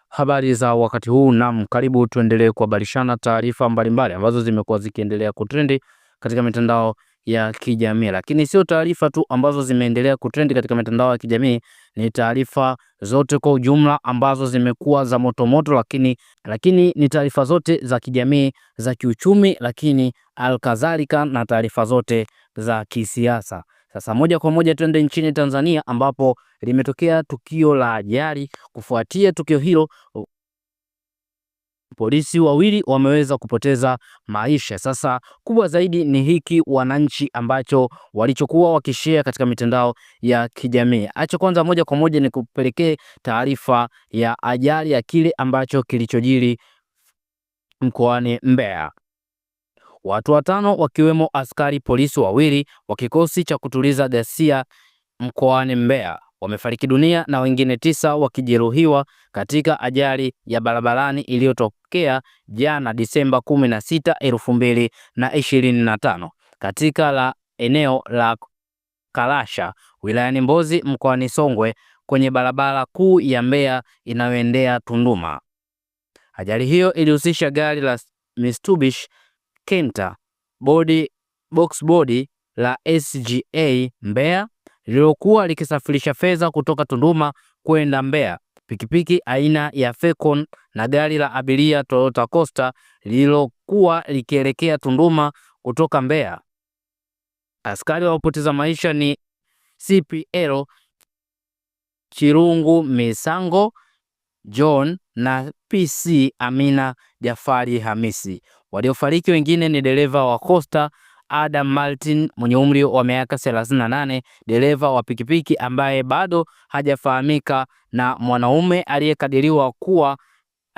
Habari za wakati huu, na karibu tuendelee kuhabarishana taarifa mbalimbali ambazo zimekuwa zikiendelea kutrendi katika mitandao ya kijamii. Lakini sio taarifa tu ambazo zimeendelea kutrendi katika mitandao ya kijamii, ni taarifa zote kwa ujumla ambazo zimekuwa za motomoto, lakini ni taarifa zote za kijamii, za kiuchumi, lakini alkadhalika na taarifa zote za kisiasa. Sasa moja kwa moja twende nchini Tanzania ambapo limetokea tukio la ajali. Kufuatia tukio hilo, polisi wawili wameweza kupoteza maisha. Sasa kubwa zaidi ni hiki wananchi ambacho walichokuwa wakishare katika mitandao ya kijamii. Acha kwanza moja kwa moja ni kupelekee taarifa ya ajali ya kile ambacho kilichojiri mkoani Mbeya. Watu watano wakiwemo askari polisi wawili wa kikosi cha kutuliza ghasia mkoani Mbeya wamefariki dunia na wengine 9 wakijeruhiwa katika ajali ya barabarani iliyotokea jana Disemba 16, 2025 katika eneo la Kalasha wilayani Mbozi mkoani Songwe kwenye barabara kuu ya Mbeya inayoendea Tunduma. Ajali hiyo ilihusisha gari la Mitsubishi Kenta box body la SGA Mbeya lililokuwa likisafirisha fedha kutoka Tunduma kwenda Mbeya, pikipiki aina ya Falcon na gari la abiria Toyota Coaster lililokuwa likielekea Tunduma kutoka Mbeya. Askari waliopoteza maisha ni CPL Chirungu Misango John na PC Amina Jafari Hamisi. Waliofariki wengine ni dereva wa Coaster Adam Martin mwenye umri wa miaka 38, dereva wa pikipiki ambaye bado hajafahamika, na mwanaume aliyekadiriwa kuwa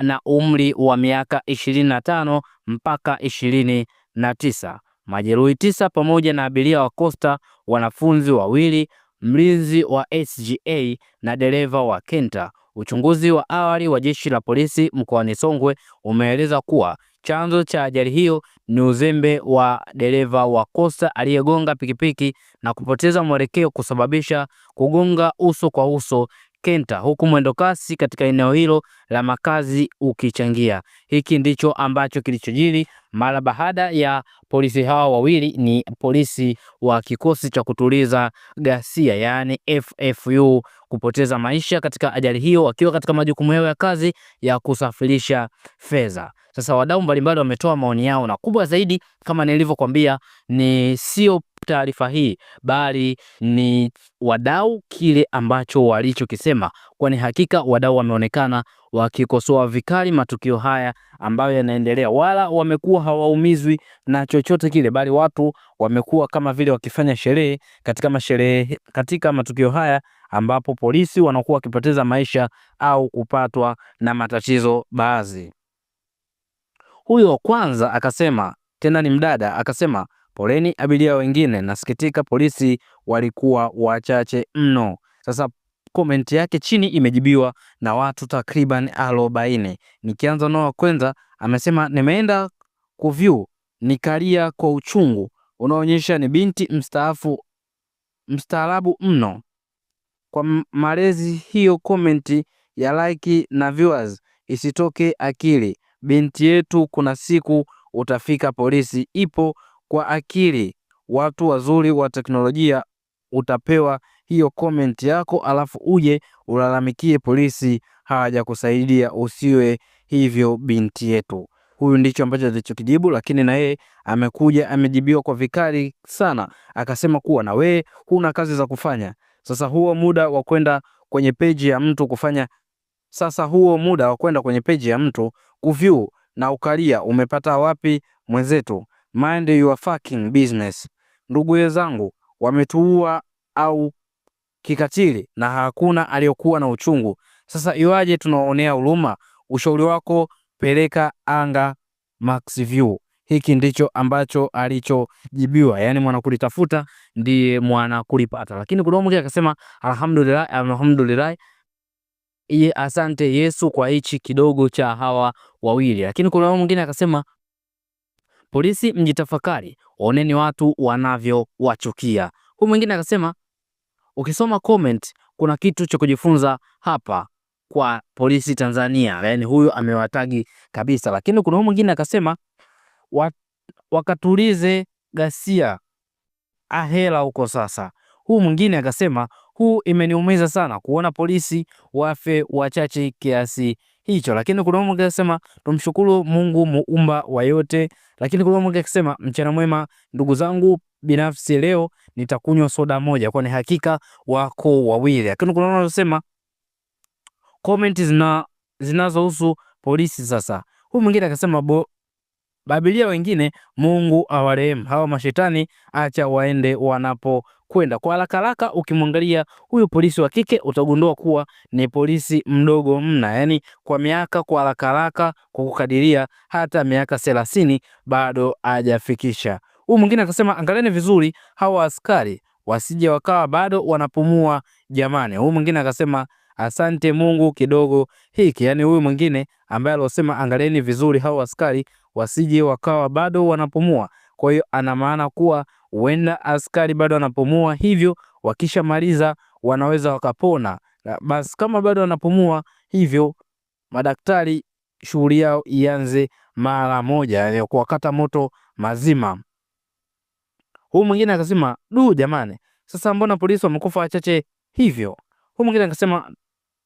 na umri wa miaka 25 mpaka 29. Majeruhi 9 pamoja na abiria wa Coaster, wanafunzi wawili, mlinzi wa SGA na dereva wa Kenta. Uchunguzi wa awali wa jeshi la polisi mkoani Songwe umeeleza kuwa chanzo cha ajali hiyo ni uzembe wa dereva wa Coaster aliyegonga pikipiki na kupoteza mwelekeo kusababisha kugonga uso kwa uso Kenta, huku mwendo kasi katika eneo hilo la makazi ukichangia. Hiki ndicho ambacho kilichojiri mara baada ya polisi hawa wawili, ni polisi wa kikosi cha kutuliza ghasia yani FFU, kupoteza maisha katika ajali hiyo wakiwa katika majukumu yao ya kazi ya kusafirisha fedha. Sasa wadau mbalimbali wametoa maoni yao, na kubwa zaidi kama nilivyokuambia ni sio taarifa hii bali ni wadau kile ambacho walichokisema, kwani hakika wadau wameonekana wakikosoa vikali matukio haya ambayo yanaendelea, wala wamekuwa hawaumizwi na chochote kile, bali watu wamekuwa kama vile wakifanya sherehe katika matukio haya ambapo polisi wanakuwa wakipoteza maisha au kupatwa na matatizo baadhi. Huyo kwanza akasema, tena ni mdada, akasema poleni abiria wengine, nasikitika polisi walikuwa wachache mno. Sasa comment yake chini imejibiwa na watu takriban 40. Nikianza nao kwanza, amesema nimeenda kuview nikalia kwa uchungu, unaonyesha ni binti mstaarabu mno. Kwa malezi hiyo comment ya like na viewers isitoke akili. Binti yetu, kuna siku utafika polisi, ipo kwa akili. Watu wazuri wa teknolojia, utapewa hiyo comment yako alafu uje ulalamikie polisi hawajakusaidia. Usiwe hivyo binti yetu. Huyu ndicho ambacho alichokijibu, lakini na yeye amekuja amejibiwa kwa vikali sana, akasema kuwa na wewe huna kazi za kufanya. Sasa huo muda wa kwenda kwenye page ya mtu kuview na ukalia umepata wapi mwenzetu? Mind your fucking business. Ndugu zangu wametuua au kikatili na hakuna aliyokuwa na uchungu. Sasa iwaje tunaonea huruma? Ushauri wako peleka anga max view. Hiki ndicho ambacho alichojibiwa, yani mwana kulitafuta ndiye mwana kulipata. Lakini kuna mwingine akasema alhamdulillah, asante Yesu kwa hichi kidogo cha hawa wawili. Lakini kuna mwingine akasema polisi mjitafakari, oneni watu wanavyowachukia. Huyu mwingine akasema ukisoma comment kuna kitu cha kujifunza hapa. kwa polisi Tanzania. Yani huyu amewatagi kabisa. Lakini kuna mwingine akasema wakatulize ghasia ahela huko sasa. Huu mwingine akasema huu imeniumiza sana kuona polisi wafe wachache kiasi hicho. Lakini kuna mwingine akasema tumshukuru Mungu muumba wa yote. Lakini kuna mwingine akasema mchana mwema ndugu zangu, binafsi leo nitakunywa soda moja, kwani hakika wako wawili. Lakini kuna mwingine anasema comment zinazohusu polisi sasa. Huyu mwingine akasema Babilia wengine Mungu awarehemu, hawa mashetani acha waende wanapokwenda. Kwa haraka haraka ukimwangalia huyu polisi wa kike utagundua kuwa ni polisi mdogo mna, yani kwa miaka, kwa haraka haraka kwa kukadiria hata miaka 30 bado hajafikisha. Huyu mwingine akasema angalieni vizuri hawa askari wasije wakawa bado wanapumua jamani. Huyu mwingine akasema asante Mungu kidogo hiki. Yani huyu mwingine ambaye alosema angalieni vizuri hawa askari wasije wakawa bado wanapumua. Kwa hiyo ana maana kuwa huenda askari bado wanapumua, hivyo wakishamaliza wanaweza wakapona. Basi kama bado wanapumua, hivyo madaktari shughuli yao ianze mara moja, yani kuwakata moto mazima. Huyu mwingine akasema jamani, sasa mbona polisi wamekufa wachache hivyo? Huyu mwingine akasema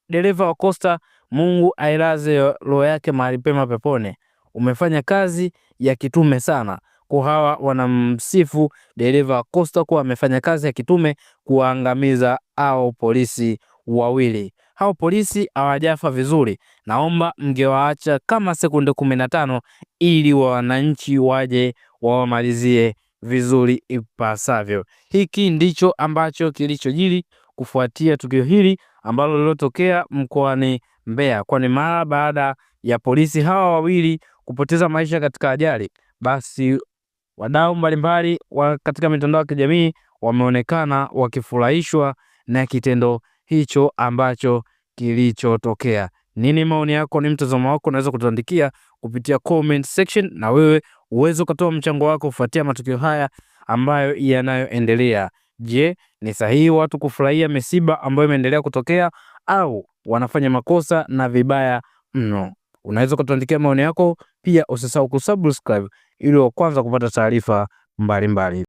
dereva wa Costa, Mungu ailaze roho yake mahali pema peponi, umefanya kazi ya kitume sana. Kwa hawa wanamsifu dereva wa Costa kuwa amefanya kazi ya kitume kuangamiza hao polisi wawili. Hao polisi hawajafa vizuri, naomba mngewaacha kama sekunde 15 ili wananchi waje wawamalizie vizuri ipasavyo. Hiki ndicho ambacho kilichojiri kufuatia tukio hili ambalo lilotokea mkoani Mbeya, kwani mara baada ya polisi hawa wawili kupoteza maisha katika ajali, basi wadau mbalimbali katika mitandao ya kijamii wameonekana wakifurahishwa na kitendo hicho ambacho kilichotokea. Nini maoni yako? Ni mtazamo wako? Unaweza kutuandikia kupitia comment section, na wewe uweze kutoa mchango wako kufuatia matukio haya ambayo yanayoendelea. Je, ni sahihi watu kufurahia misiba ambayo imeendelea kutokea au wanafanya makosa na vibaya mno? Unaweza kutuandikia maoni yako, pia usisahau kusubscribe ili kwanza kupata taarifa mbalimbali.